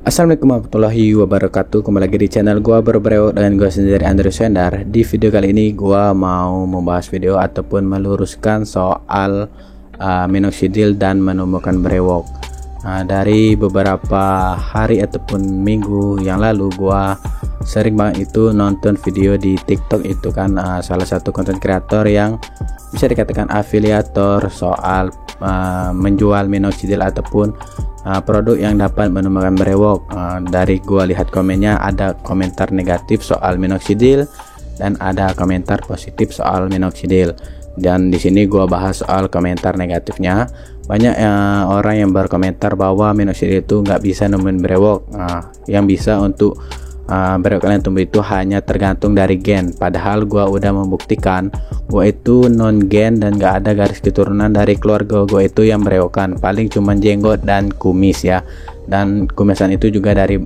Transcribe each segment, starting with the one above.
Assalamualaikum warahmatullahi wabarakatuh. Kembali lagi di channel gua Berbreo dengan gua sendiri Andrew Sendar. Di video kali ini gua mau membahas video ataupun meluruskan soal minoxidil dan menemukan brewok. Dari beberapa hari ataupun minggu yang lalu gua sering banget itu nonton video di TikTok itu kan, salah satu konten kreator yang bisa dikatakan afiliator soal menjual minoxidil ataupun produk yang dapat menemukan brewok. Dari gua lihat komennya, ada komentar negatif soal minoxidil dan ada komentar positif soal minoxidil. Dan di sini gua bahas soal komentar negatifnya. Banyak orang yang berkomentar bahwa minoxidil itu nggak bisa nemuin brewok. Yang bisa untuk brewok kalian tumbuh itu hanya tergantung dari gen. Padahal gua udah membuktikan gua itu non gen dan gak ada garis keturunan dari keluarga gua itu yang berewokan. Paling cuman jenggot dan kumis ya. Dan kumisan itu juga dari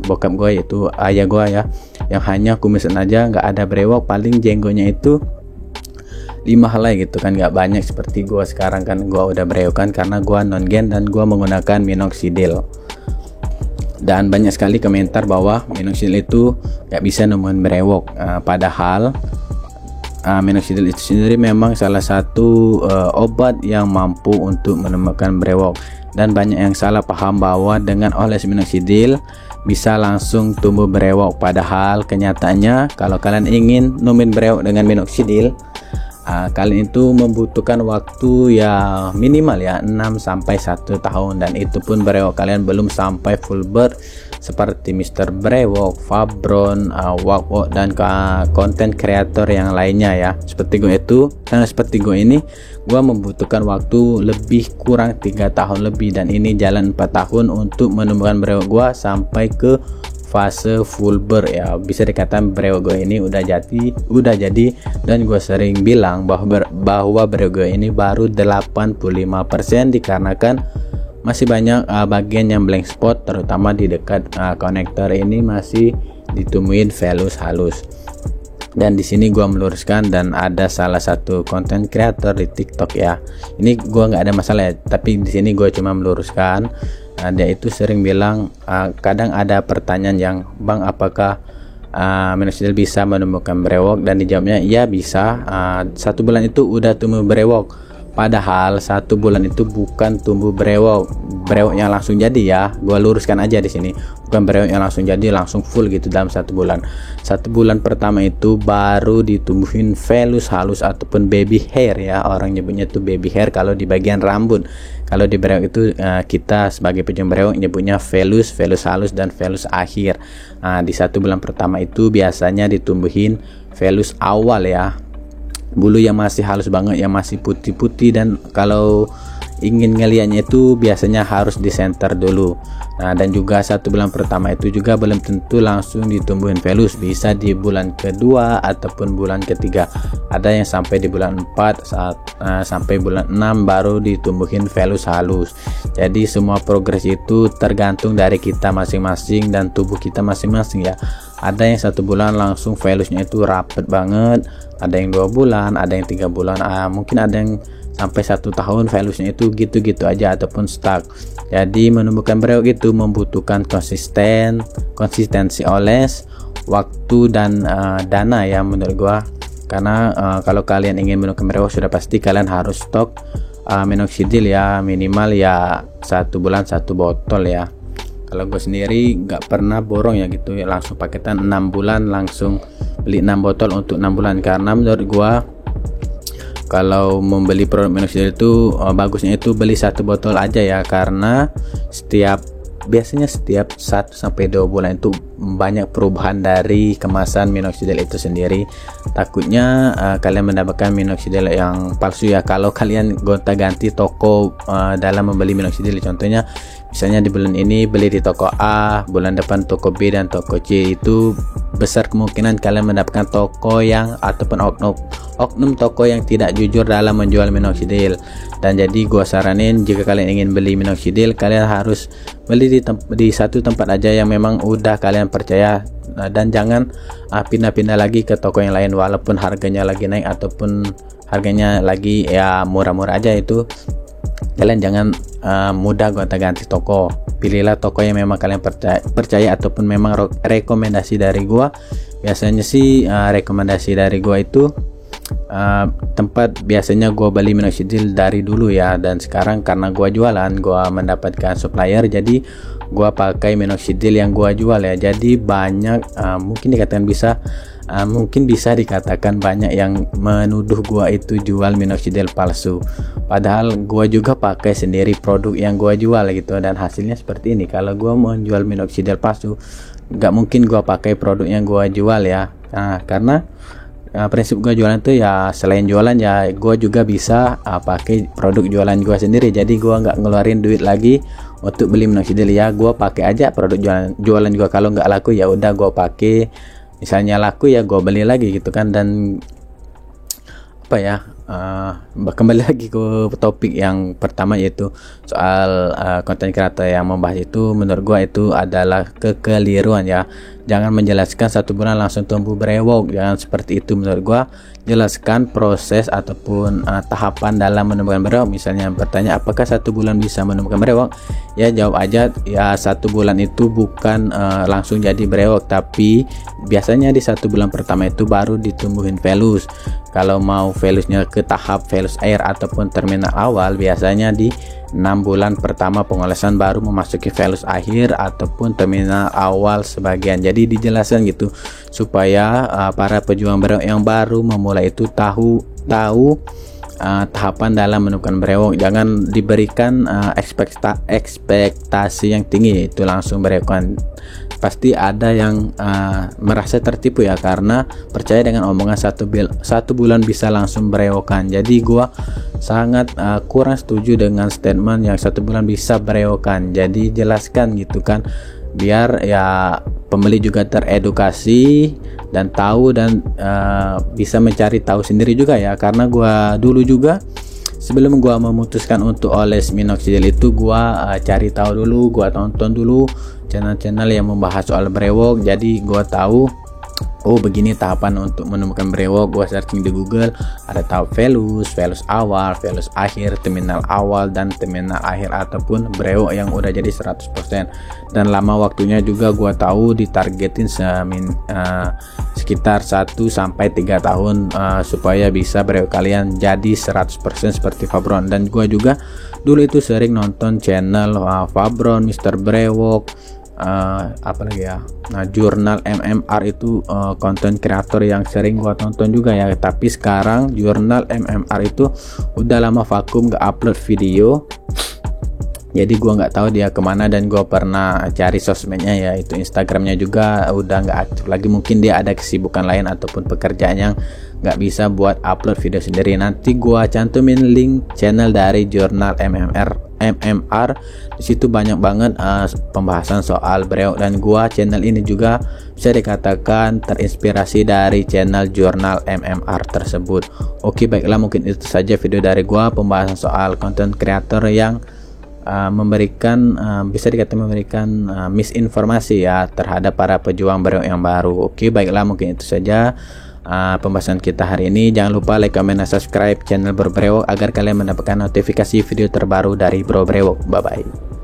bokap gua, yaitu ayah gua ya, yang hanya kumisan aja, nggak ada brewok. Paling jenggotnya itu 5 helai gitu kan, nggak banyak seperti gua sekarang kan. Gua udah berewokan karena gua non gen dan gua menggunakan minoxidil. Dan banyak sekali komentar bahwa minoxidil itu nggak bisa nemuin brewok. Padahal minoxidil itu sendiri memang salah satu obat yang mampu untuk menemukan brewok. Dan banyak yang salah paham bahwa dengan oles minoxidil bisa langsung tumbuh brewok. Padahal kenyataannya kalau kalian ingin nemuin brewok dengan minoxidil, kalian itu membutuhkan waktu ya minimal ya 6-1 tahun, dan itu pun brewok kalian belum sampai full birth seperti Mr. Brewok, Fabron, Wak dan konten kreator yang lainnya ya. Seperti gue itu, karena seperti gue ini, gue membutuhkan waktu lebih kurang 3 tahun lebih, dan ini jalan 4 tahun untuk menemukan brewok gue sampai ke fase full birth ya. Bisa dikatakan brewok gue ini udah jadi, dan gue sering bilang bahwa brewok gue ini baru 85% dikarenakan masih banyak bagian yang blank spot, terutama di dekat konektor ini masih ditemuin velus halus. Dan di sini gua meluruskan, dan ada salah satu konten kreator di TikTok ya. Ini gua nggak ada masalah ya, tapi di sini gua cuma meluruskan. Dia itu sering bilang, kadang ada pertanyaan yang, "Bang, apakah minoxidil bisa menemukan brewok?" Dan dijawabnya, "Ya bisa. 1 bulan itu udah tumbuh brewok." Padahal 1 bulan itu bukan tumbuh brewok yang langsung jadi ya. Gua luruskan aja di sini, bukan brewok yang langsung jadi langsung full gitu dalam 1 bulan. 1 bulan pertama itu baru ditumbuhin velus halus ataupun baby hair ya. Orang nyebutnya itu baby hair kalau di bagian rambut. Kalau di brewok itu kita sebagai pejuang brewok nyebutnya velus halus dan velus akhir. Di 1 bulan pertama itu biasanya ditumbuhin velus awal ya. Bulu yang masih halus banget, yang masih putih-putih, dan kalau ingin ngelihatnya itu biasanya harus di center dulu. Dan juga 1 bulan pertama itu juga belum tentu langsung ditumbuhin velus, bisa di bulan kedua ataupun bulan ketiga. Ada yang sampai di bulan 4 sampai bulan 6 baru ditumbuhin velus halus. Jadi semua progres itu tergantung dari kita masing-masing dan tubuh kita masing-masing ya. Ada yang 1 bulan langsung velusnya itu rapet banget, ada yang 2 bulan, ada yang 3 bulan, mungkin ada yang sampai 1 tahun velusnya itu gitu-gitu aja ataupun stuck. Jadi menemukan brewok itu membutuhkan konsistensi oles, waktu dan dana ya menurut gua. Karena kalau kalian ingin menemukan brewok, sudah pasti kalian harus stok minoxidil ya, minimal ya 1 bulan 1 botol ya. Kalau gue sendiri nggak pernah borong ya gitu ya, langsung paketan 6 bulan langsung beli 6 botol untuk 6 bulan. Karena menurut gue kalau membeli produk minoxidil itu bagusnya itu beli 1 botol aja ya, karena biasanya setiap 1-2 bulan itu banyak perubahan dari kemasan minoxidil itu sendiri. Takutnya kalian mendapatkan minoxidil yang palsu ya kalau kalian gonta-ganti toko dalam membeli minoxidil. Contohnya misalnya di bulan ini beli di toko A, bulan depan toko B dan toko C, itu besar kemungkinan kalian mendapatkan toko yang ataupun oknum toko yang tidak jujur dalam menjual minoxidil. Dan jadi gua saranin, jika kalian ingin beli minoxidil, kalian harus beli di satu tempat aja yang memang udah kalian percaya, dan jangan pindah-pindah lagi ke toko yang lain walaupun harganya lagi naik ataupun harganya lagi ya murah-murah aja. Itu kalian jangan mudah gonta-ganti toko. pilihlah toko yang memang kalian percaya ataupun memang rekomendasi dari gua. Biasanya sih rekomendasi dari gua itu tempat biasanya gua beli minoxidil dari dulu ya, dan sekarang karena gua jualan, gua mendapatkan supplier, jadi gua pakai minoxidil yang gua jual ya. Jadi banyak mungkin bisa dikatakan banyak yang menuduh gua itu jual minoxidil palsu, padahal gua juga pakai sendiri produk yang gua jual gitu, dan hasilnya seperti ini. Kalau gua mau jual minoxidil palsu, nggak mungkin gua pakai produk yang gua jual ya. Karena prinsip gue jualan tuh ya, selain jualan ya gue juga bisa pakai produk jualan gue sendiri. Jadi gue nggak ngeluarin duit lagi untuk beli minoxidil ya, gue pakai aja produk jualan gue. Kalau nggak laku ya udah gue pakai, misalnya laku ya gue beli lagi gitu kan. Dan apa ya, kembali lagi ke topik yang pertama, yaitu soal konten kreator yang membahas itu, menurut gua itu adalah kekeliruan ya. Jangan menjelaskan 1 bulan langsung tumbuh brewok, jangan seperti itu menurut gua. Jelaskan proses ataupun tahapan dalam menemukan brewok. Misalnya bertanya apakah 1 bulan bisa menemukan brewok, ya jawab aja ya 1 bulan itu bukan langsung jadi brewok, tapi biasanya di 1 bulan pertama itu baru ditumbuhin velus. Kalau mau velusnya ke tahap velus air ataupun terminal awal, biasanya di 6 bulan pertama pengolahan baru memasuki velus akhir ataupun terminal awal sebagian. Jadi dijelaskan gitu supaya para pejuang brewok yang baru memulai itu tahu tahapan dalam menemukan brewok. Jangan diberikan ekspektasi yang tinggi itu langsung brewokan. Pasti ada yang merasa tertipu ya, karena percaya dengan omongan 1 bulan bisa langsung brewokan. Jadi gua sangat kurang setuju dengan statement yang 1 bulan bisa brewokan. Jadi jelaskan gitu kan, biar ya pembeli juga teredukasi dan tahu, dan bisa mencari tahu sendiri juga ya. Karena gua dulu juga sebelum gua memutuskan untuk oles minoxidil itu, gua cari tahu dulu, gua tonton dulu channel-channel yang membahas soal brewok. Jadi gua tahu, oh begini tahapan untuk menemukan brewok. Gua searching di Google, ada tahap velus awal, velus akhir, terminal awal dan terminal akhir, ataupun brewok yang udah jadi 100%. Dan lama waktunya juga gua tahu ditargetin sekitar 1 sampai 3 tahun supaya bisa brewok kalian jadi 100% seperti Fabron. Dan gua juga dulu itu sering nonton channel Fabron, Mr. Brewok, apalagi ya, jurnal MMR itu konten kreator yang sering gua tonton juga ya. Tapi sekarang jurnal MMR itu udah lama vakum, gak upload video, jadi gua nggak tahu dia kemana. Dan gua pernah cari sosmednya ya, itu Instagramnya juga udah nggak aktif lagi. Mungkin dia ada kesibukan lain ataupun pekerjaan yang nggak bisa buat upload video sendiri. Nanti gua cantumin link channel dari jurnal MMR. Di situ banyak banget pembahasan soal brewok, dan gua channel ini juga bisa dikatakan terinspirasi dari channel jurnal MMR tersebut. Oke, baiklah, mungkin itu saja video dari gua, pembahasan soal konten kreator yang bisa dikatakan memberikan misinformasi ya terhadap para pejuang brewok yang baru. Oke, baiklah, mungkin itu saja pembahasan kita hari ini. Jangan lupa like, comment, dan subscribe channel Bro Brewok agar kalian mendapatkan notifikasi video terbaru dari Bro Brewok. Bye bye.